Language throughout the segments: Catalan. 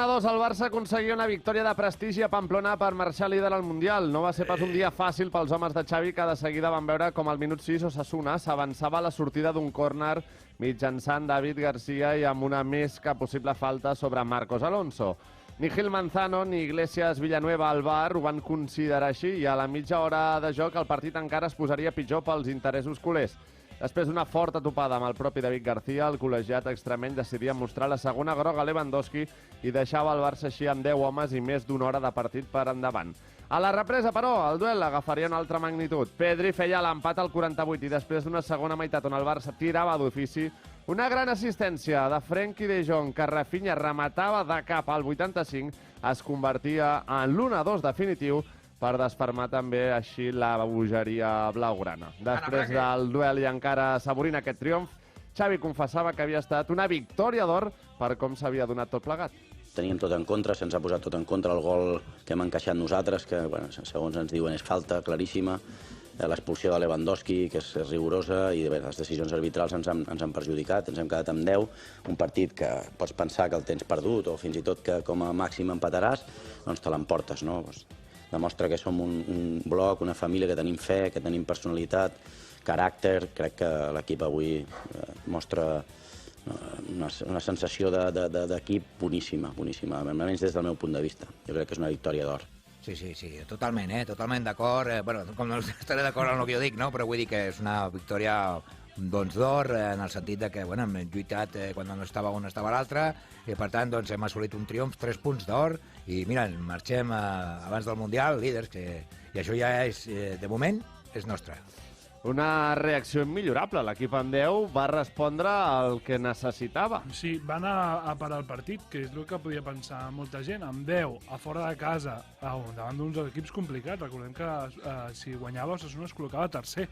1-2, el Barça aconseguia una victòria de prestigi a Pamplona per marxar líder al Mundial. No va ser pas un dia fàcil pels homes de Xavi, que de seguida van veure com al minut 6 Osasuna s'avançava a la sortida d'un córner mitjançant David García i amb una més que possible falta sobre Marcos Alonso. Ni Gil Manzano ni Iglesias Villanueva al VAR ho van considerar així i a la mitja hora de joc el partit encara es posaria pitjor pels interessos culers. Després d'una forta topada amb el propi David García, el col·legiat extremeny decidia mostrar la segona groga a Lewandowski i deixava el Barça així amb 10 homes i més d'una hora de partit per endavant. A la represa, però, el duel agafaria una altra magnitud. Pedri feia l'empat al 48 i després d'una segona meitat on el Barça tirava d'ofici, una gran assistència de Frenkie de Jong que Rafinha rematava de cap al 85 es convertia en l'1-2 definitiu per desfermar també així la bogeria blaugrana. Després del duel i encara assaborint aquest triomf, Xavi confessava que havia estat una victòria d'or per com s'havia donat tot plegat. Teníem tot en contra, se'ns ha posat tot en contra el gol que hem encaixat nosaltres, que segons ens diuen és falta claríssima, l'expulsió de Lewandowski, que és rigorosa, i les decisions arbitrals ens han perjudicat, ens hem quedat amb 10, un partit que pots pensar que el tens perdut o fins i tot que com a màxim empataràs, doncs te l'emportes, no? Demostra que som un bloc, una família, que tenim fe, que tenim personalitat, caràcter. Crec que l'equip avui mostra una sensació d'equip boníssima, boníssima, almenys des del meu punt de vista. Jo crec que és una victòria d'or. Sí, totalment, totalment d'acord. Bueno, com no estaré d'acord amb el que jo dic, no? Però vull dir que és una victòria d'or, en el sentit que hem lluitat quan no estava un estava l'altre, i per tant hem assolit un triomf, 3 punts d'or, i mira, marxem abans del Mundial, líders, i això ja és, de moment, és nostre. Una reacció immillorable. L'equip amb 10 va respondre al que necessitava. Sí, va anar a parar el partit, que és el que podia pensar molta gent. Amb 10, a fora de casa, davant d'uns equips complicats. Recordem que si guanyava Osasuna es col·locava tercer.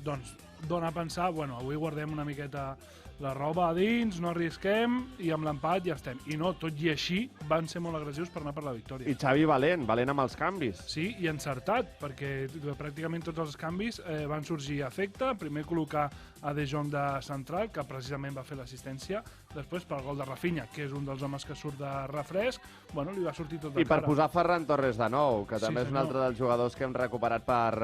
Doncs dona a pensar, bueno, avui guardem una miqueta la roba a dins, no arrisquem, i amb l'empat ja estem. I no, tot i així, van ser molt agressius per anar per la victòria. I Xavi valent amb els canvis. Sí, i encertat, perquè pràcticament tots els canvis van sorgir a efecte. Primer col·locar a De Jong de central, que precisament va fer l'assistència, després pel gol de Rafinha, que és un dels homes que surt de refresc, bueno, li va sortir tot de cara. I per posar Ferran Torres de nou, que també és un altre dels jugadors que hem recuperat per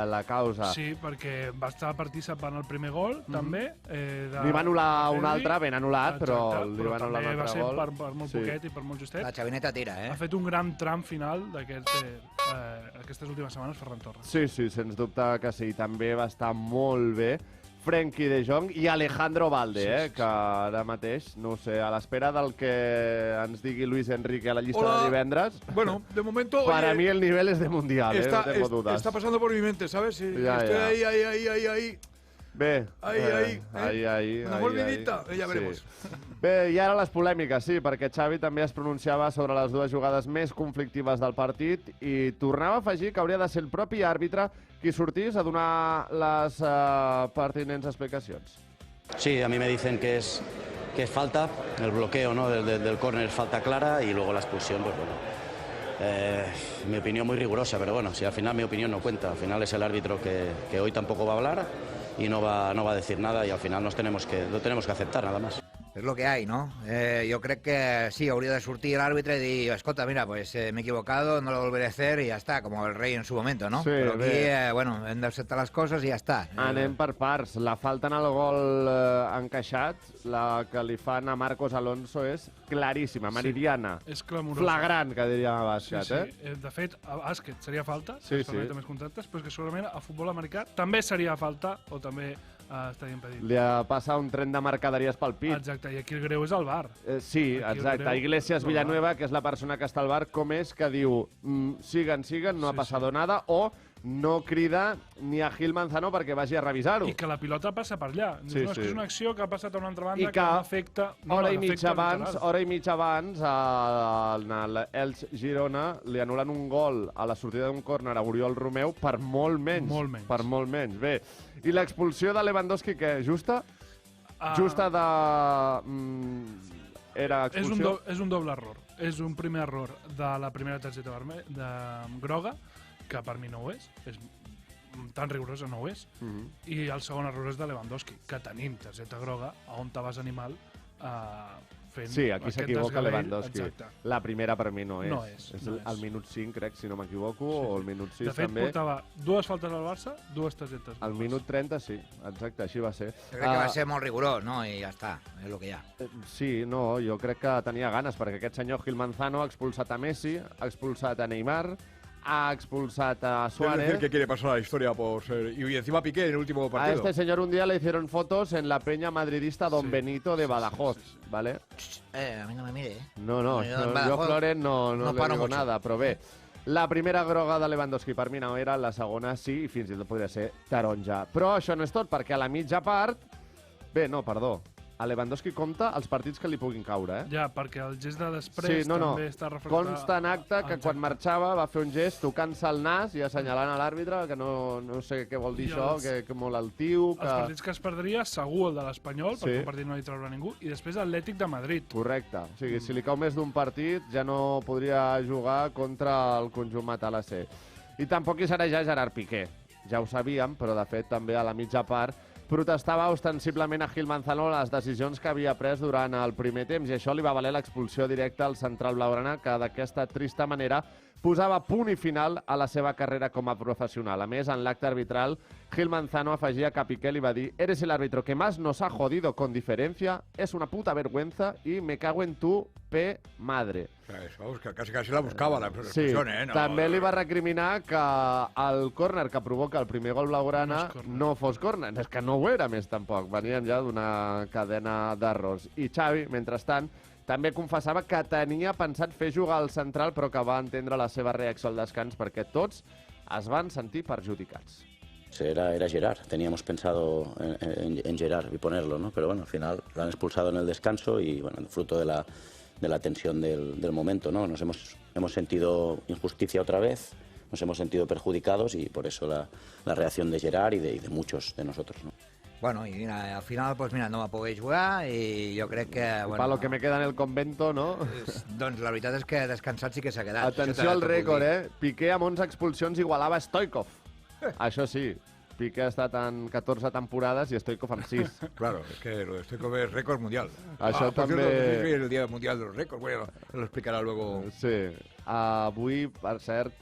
la causa. Sí, perquè va estar partícip en el primer gol, també. Li va anul·lar un altre, ben anul·lat, però li va anul·lar un altre gol. També va ser per molt poquet i per molt justet. La xavineta tira, Ha fet un gran tram final d'aquestes últimes setmanes Ferran Torres. Sí, sens dubte que sí. També va estar molt bé Frenkie de Jong i Alejandro Balde, que ara mateix, no sé, a l'espera del que ens digui Luis Enrique a la llista de divendres. Bueno, de momento... Para mí el nivel es de mundial, no tengo dudas. Está pasando por mi mente, ¿sabes? Estoy ahí. Bé, una volvidita, ja veremos. Bé, i ara les polèmiques, sí, perquè Xavi també es pronunciava sobre les dues jugades més conflictives del partit i tornava a afegir que hauria de ser el propi àrbitre qui sortís a donar les pertinents explicacions. Sí, a mí me dicen que es falta, el bloqueo, ¿no? del córner es falta clara, y luego la expulsión, pues bueno. Mi opinión muy rigurosa, pero bueno, si al final mi opinión no cuenta, al final es el árbitro que hoy tampoco va a hablar y no va a decir nada, y al final lo tenemos que aceptar, nada más. És el que hi ha, no? Jo crec que sí, hauria de sortir l'àrbitre i dir, escolta, mira, pues me he equivocado, no lo volveré a hacer y ya está, como el rey en su momento, ¿no? Sí, però aquí, bueno, hem d'acceptar les coses i ja està. Anem per parts. La falta en el gol encaixat, la que li fan a Marcos Alonso, és claríssima, meridiana. És clamorosa. Flagrant, que diríem a bàsquet, De fet, a bàsquet seria falta, sí. Més contractes, però que segurament a futbol americà també seria falta o també estaria impedit. Li ha passat un tren de mercaderies pel pit. Exacte, i aquí el greu és el VAR. Sí, exacte. Iglesias Villanueva, que és la persona que està al VAR, com és que diu siguen, no ha passat nada, o no crida ni a Gil Manzano perquè vagi a revisar-ho. I que la pilota passa per allà. Sí, no, és que és una acció que ha passat a una altra banda i que afecta... hora i mitja abans l'Elx Girona li anulen un gol a la sortida d'un córner a Oriol Romeu per molt menys. Per molt menys. Bé, i l'expulsió de Lewandowski, què? Justa? Justa de... Era expulsió? És un doble error. És un primer error de la primera targeta groga, que per mi no ho és tan rigorosa no ho és, i el segon error és de Lewandowski, que tenim targeta groga, a on te vas animal, fent Sí, aquí aquest s'equivoca desgavell. Lewandowski. Exacte. La primera per mi no és. No és, És no és. el minut 5, crec, si no m'equivoco, o el minut 6 De fet, també. portava 2 faltes al Barça, 2 targetes. Al minut 30, sí, exacte, així va ser. Jo crec que va ser molt rigorós, no? I ja està, és el que hi ha. Sí, no, jo crec que tenia ganes, perquè aquest senyor Gil Manzano ha expulsat a Messi, ha expulsat a Neymar, ha expulsat a Es decir, Suárez. que quiere pasar a la historia por ser... Y encima Piqué en el último A partido. este señor un día le hicieron fotos en la peña madridista Don Sí, Benito de sí, Badajoz, sí, sí. ¿vale? A mi no me mire, No, no, Jo en yo Badajoz Florent no no le paro digo mucho. nada, però bé. La primera groga de Lewandowski per mi no era, la segona sí, i fins i tot podria ser taronja. Però això no és tot, perquè a la mitja part... Bé, no, perdó. A Lewandowski compta els partits que li puguin caure, eh? Ja, perquè el gest de després Sí, no, no. també està reflectat... Consta en acte que Exacte. quan marxava va fer un gest tocant-se el nas i assenyalant a l'àrbitre, que no sé què vol dir I això, els- que molt altiu, Els partits que es perdria, segur el de l'Espanyol, Sí. perquè un partit no li traurà ningú, i després Atlètic de Madrid. Correcte. O sigui, si li cau més d'un partit, ja no podria jugar contra el conjunt matalassé. I tampoc hi serà ja Gerard Piqué. Ja ho sabíem, però de fet també a la mitja part protestava ostensiblement a Gil Manzano les decisions que havia pres durant el primer temps i això li va valer l'expulsió directa al central blaugrana que d'aquesta trista manera posava punt i final a la seva carrera com a professional. A més, en l'acte arbitral, Gil Manzano afegia que Piqué li va dir «Eres el árbitro que más nos ha jodido con diferencia, es una puta vergüenza y me cago en tu madre». O sea, eso, vamos, que casi la buscaba la Sí, expresión, ¿eh? No, també li va recriminar que el córner que provoca el primer gol blaugrana No és córner. no fos córner. És que no ho era, més tampoc. Venien ja d'una cadena d'errors. I Xavi, mentrestant, també confessava que tenia pensat fer jugar al central, però que va entendre la seva reacció al descans perquè tots es van sentir perjudicats. Era Gerard, teníamos pensado en Gerard y ponerlo, ¿no? Pero bueno, al final lo han expulsado en el descanso y bueno, fruto de la tensión del momento, ¿no? Nos hemos sentido injusticia otra vez, nos hemos sentido perjudicados y por eso la reacción de Gerard y de muchos de nosotros, ¿no? Bueno, i mira, al final, pues mira, no va poder jugar i jo crec que... Bueno, Pa lo que me queda en el convento, no? Doncs la veritat és que descansat sí que s'ha quedat. Atenció al rècord, Piqué amb 11 expulsions igualava Stoikov. Això sí, Piqué ha estat en 14 temporades i Stoikov amb 6. Claro, es que lo de Stoikov es récord mundial. Això por també- cierto, es el Día Mundial de los Récords. Bueno, lo explicará luego. Sí. Avui, per cert,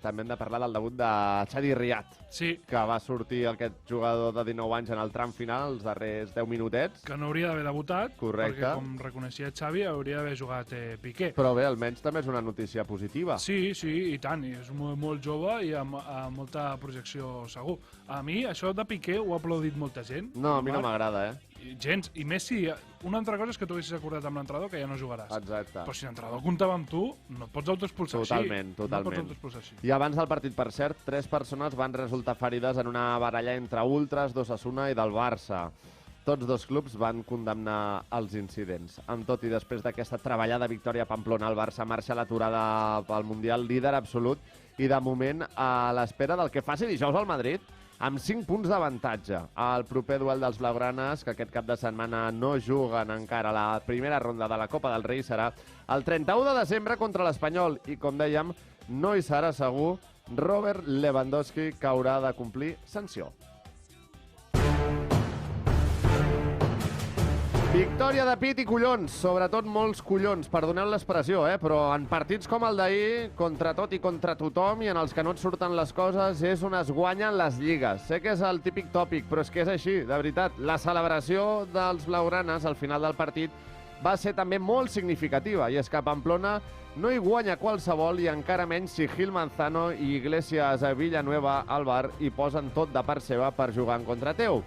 també hem de parlar del debut de Chadi Riad, Sí, que va sortir aquest jugador de 19 anys en el tram final, els darrers 10 minutets. que no hauria d'haver debutat, Correcte. perquè, com reconeixia Xavi, hauria d'haver jugat Piqué. Però bé, almenys també és una notícia positiva. Sí, sí, i tant, i és molt jove i amb molta projecció segur. A mi, això de Piqué ho ha aplaudit molta gent. No, a mi no Marc, m'agrada, i gens. I Messi, una altra cosa és que tu haguessis acordat amb l'entrenador que ja no jugaràs. Exacte. Però si l'entrenador comptava amb tu, no et pots autoexpulsar Totalment, així. No totalment. pots autoexpulsar així. I abans del partit, per cert, 3 persones van resultar ferides en una baralla entre ultras d'Osasuna i del Barça. Tots dos clubs van condemnar els incidents. Amb tot i després d'aquesta treballada victòria a Pamplona, el Barça marxa a l'aturada pel Mundial líder absolut i de moment a l'espera del que faci dijous al Madrid amb 5 punts d'avantatge. El proper duel dels blaugranes, que aquest cap de setmana no juguen encara a la primera ronda de la Copa del Rei, serà el 31 de desembre contra l'Espanyol. I, com dèiem, no hi serà segur Robert Lewandowski, que haurà de complir sanció. Victòria de pit i collons, sobretot molts collons, perdoneu l'expressió, però en partits com el d'ahir, contra tot i contra tothom, i en els que no et surten les coses, és on es guanyen les lligues. Sé que és el típic tòpic, però és que és així, de veritat. La celebració dels blaugranes al final del partit va ser també molt significativa, i és que a Pamplona no hi guanya qualsevol i encara menys si Gil Manzano i Iglesias a Villanueva al bar hi posen tot de part seva per jugar en contra teu.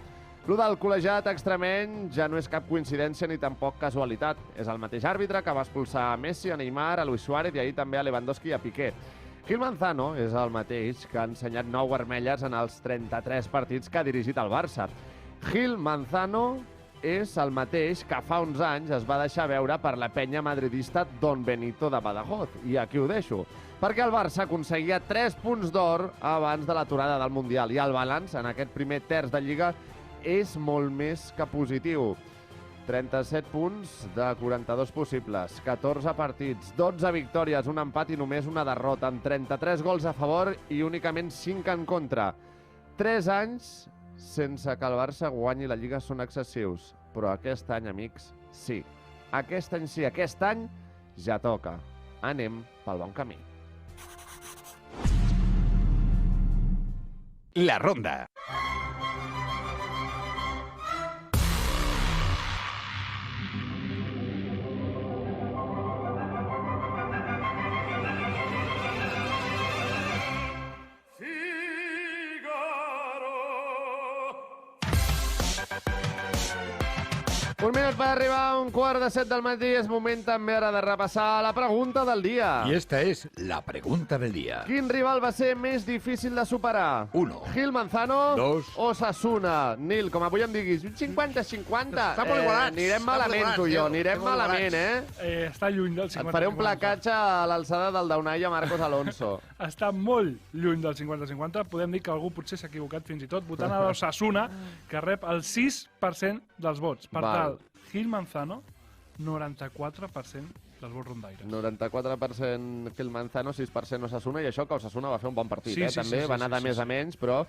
Lo del col·legiat extremeny ja no és cap coincidència ni tampoc casualitat. És el mateix àrbitre que va expulsar a Messi, a Neymar, a Luis Suárez i ahir també a Lewandowski i a Piqué. Gil Manzano és el mateix que ha ensenyat 9 vermelles en els 33 partits que ha dirigit el Barça. Gil Manzano és el mateix que fa uns anys es va deixar veure per la penya madridista Don Benito de Badajoz. I aquí ho deixo, perquè el Barça aconseguia 3 punts d'or abans de l'aturada del Mundial i el balanç en aquest primer terç de Lliga és molt més que positiu. 37 punts de 42 possibles, 14 partits, 12 victòries, un empat i només una derrota, amb 33 gols a favor i únicament 5 en contra. 3 anys sense que el Barça guanyi la Lliga són excessius, però aquest any, amics, sí. Aquest any sí, aquest any ja toca. Anem pel bon camí. La Ronda. Un minut per arribar a 6:45 del matí. És moment també ara de repassar la pregunta del dia. Y esta es la pregunta del día. Quin rival va ser més difícil de superar? 1. Gil Manzano 2. o Osasuna? Nil, com avui em diguis, 50-50. Està molt igualats. Anirem Està malament, molt tu i jo. igualats, Anirem està molt malament, eh? Està lluny del 50-50. Et faré un placatge a l'alçada del Daunay a Marcos Alonso. Està molt lluny del 50-50. Podem dir que algú potser s'ha equivocat fins i tot votant a l'Osasuna, que rep el 6% dels vots. Per Val. tal, Gil Manzano, 94% dels vots rondaires. 94% Gil Manzano, 6% Osasuna, i això que Osasuna va fer un bon partit, Sí, sí, també, sí, va anar de més a menys, però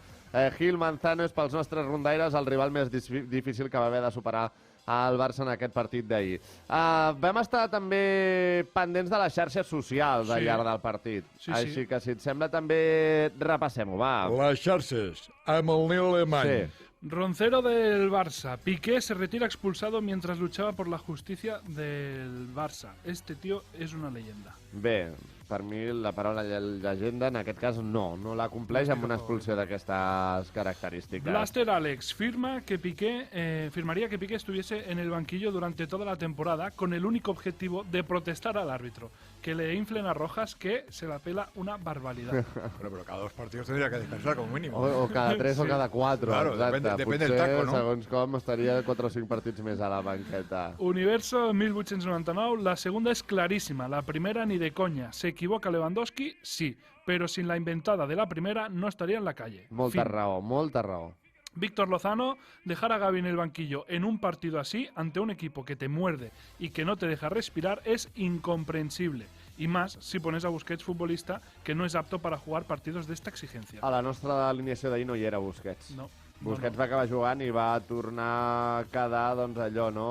Gil Manzano és pels nostres rondaires el rival més difícil que va haver de superar al Barça en aquest partit d'ahir. Vam estar també pendents de les xarxes socials al Sí. llarg del partit, Sí, sí. així que si et sembla també repassem-ho, va. Les xarxes, amb el Nil Alemany. Sí. Roncero del Barça. Piqué se retira expulsado mientras luchaba por la justicia del Barça. Este tío es una leyenda. Bé, per mi la paraula llegenda en aquest cas no la compleix amb una expulsió d'aquestes característiques. Blaster Alex firmaría que Piqué estuviese en el banquillo durante toda la temporada con el único objetivo de protestar al árbitro, que le inflen a Rojas, que se la pela una barbaridad. Pero cada 2 partidos tendría que descansar como mínimo. O cada 3 o cada 4, Claro, exacte. depende del Potser, taco, no? segons com, estaria 4 o 5 partits més a la banqueta. Universo 1899, la segunda es clarísima, la primera ni de coña. ¿Se equivoca Lewandowski? Sí, pero sin la inventada de la primera no estaría en la calle. Molta Fin. raó, molta raó. Víctor Lozano, dejar a Gavi en el banquillo en un partido así, ante un equipo que te muerde y que no te deja respirar, es incomprensible. Y más si pones a Busquets futbolista que no es apto para jugar partidos de esta exigencia. A la nostra alineació d'ahir no hi era Busquets. No. Busquets va acabar jugant i va tornar a quedar, doncs, allò, no?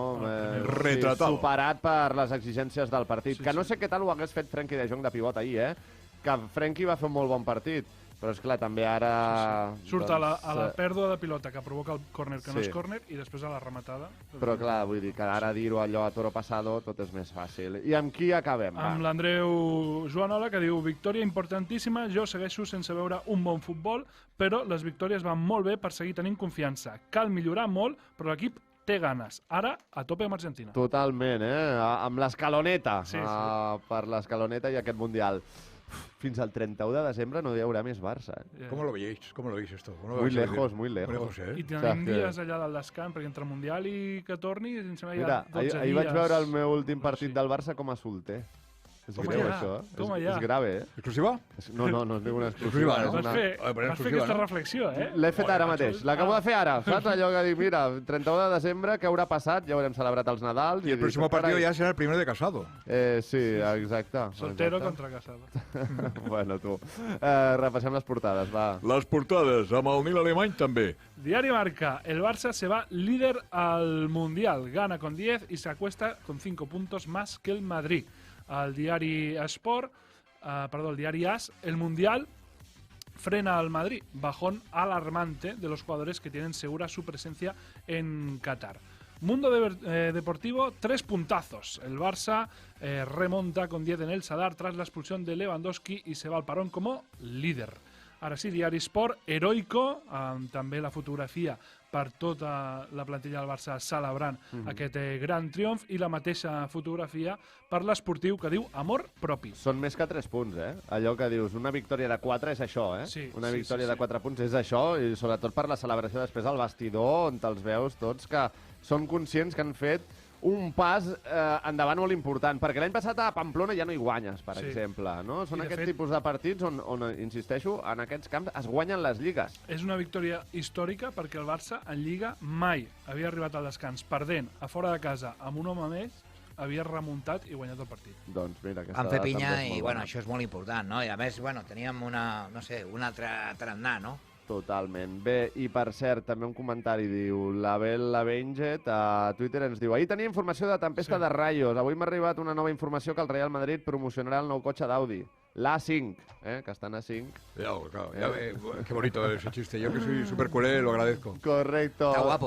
Retratado. Superat per les exigències del partit. Sí, Que no sí. sé què tal ho hagués fet Frenkie de Jong de pivot ahir, Que Frenkie va fer un molt bon partit. Però, és clar, també ara... Surt doncs, a la pèrdua de pilota que provoca el córner que no sí. és córner i després a la rematada. Però, clar, vull dir que ara dir-ho allò a toro passado tot és més fàcil. I amb qui acabem? Amb l'Andreu Joanola, que diu: victòria importantíssima, jo segueixo sense veure un bon futbol, però les victòries van molt bé per seguir tenint confiança. Cal millorar molt, però l'equip té ganes. Ara, a tope amb Argentina. Totalment, amb l'escaloneta. Sí, Per l'escaloneta i aquest Mundial. Fins al 31 de desembre no hi haurà més Barça. ¿Cómo lo veis? ¿Cómo lo veis esto? ¿Cómo lo Muy vais a lejos, vivir? muy lejos. I ¿eh? tenim que- dies allà del descans, perquè entre Mundial i que torni, em sembla hi Mira, ha 12 ahir vaig dies. veure el meu últim No, partit sí. del Barça com a solter. És Toma greu, ja, això. toma És ja. grave, ¿Exclusiva? No és ninguna Exclusiva, exclusiva. no? És Vas una... fer, Oye, però vas fer exclusiva, aquesta no? reflexió, L'he fet ara macho. mateix. L'acabo de fer ara, saps? Allò que dic, mira, 31 de desembre, què haurà passat? Ja haurem celebrat els Nadals. Y el próximo partido ya será el primero de casado. Sí, exacte. Soltero exacte. contra casado. Bueno, tu. Repassem les portades, va. Las portadas, amb el Nil Alemany també. Diario Marca, el Barça se va líder al Mundial, gana con 10 y se acuesta con 5 puntos más que el Madrid. Al diari Sport, el diari AS, el Mundial frena al Madrid, bajón alarmante de los jugadores que tienen segura su presencia en Qatar. Mundo Deportivo, 3 puntazos. El Barça remonta con 10 en el Sadar tras la expulsión de Lewandowski y se va al parón como líder. Ara sí, Diari Sport, heroico, amb també la fotografia per tota la plantilla del Barça celebrant aquest gran triomf i la mateixa fotografia per l'esportiu que diu amor propi. Són més que 3 punts, Allò que dius, una victòria de 4 és això, Sí, una sí, victòria sí, de 4 punts és això, i sobretot per la celebració després al vestidor, on te'ls veus tots que són conscients que han fet un pas endavant molt important, perquè l'any passat a Pamplona ja no hi guanyes, per Sí. exemple, no? Són I, de aquests fet- tipus de partits on, insisteixo, en aquests camps es guanyen les lligues. És una victòria històrica perquè el Barça en Lliga mai havia arribat al descans perdent a fora de casa amb un home més, havia remuntat i guanyat el partit. Doncs mira, aquesta Vam fer dada pinya també és i, molt bueno, bona. això és molt important, no? I a més, bueno, teníem un altre tarannà, no? Totalment. Bé, i per cert, també un comentari diu, l'Abel Avenged a Twitter ens diu, ahir tenia informació de tempesta de rayos, avui m'ha arribat una nova informació que el Real Madrid promocionarà el nou cotxe d'Audi, l'A5, que estan a 5. Claro, qué bonito ese chiste. Yo que soy súper culé lo agradezco. Correcto. Está guapo,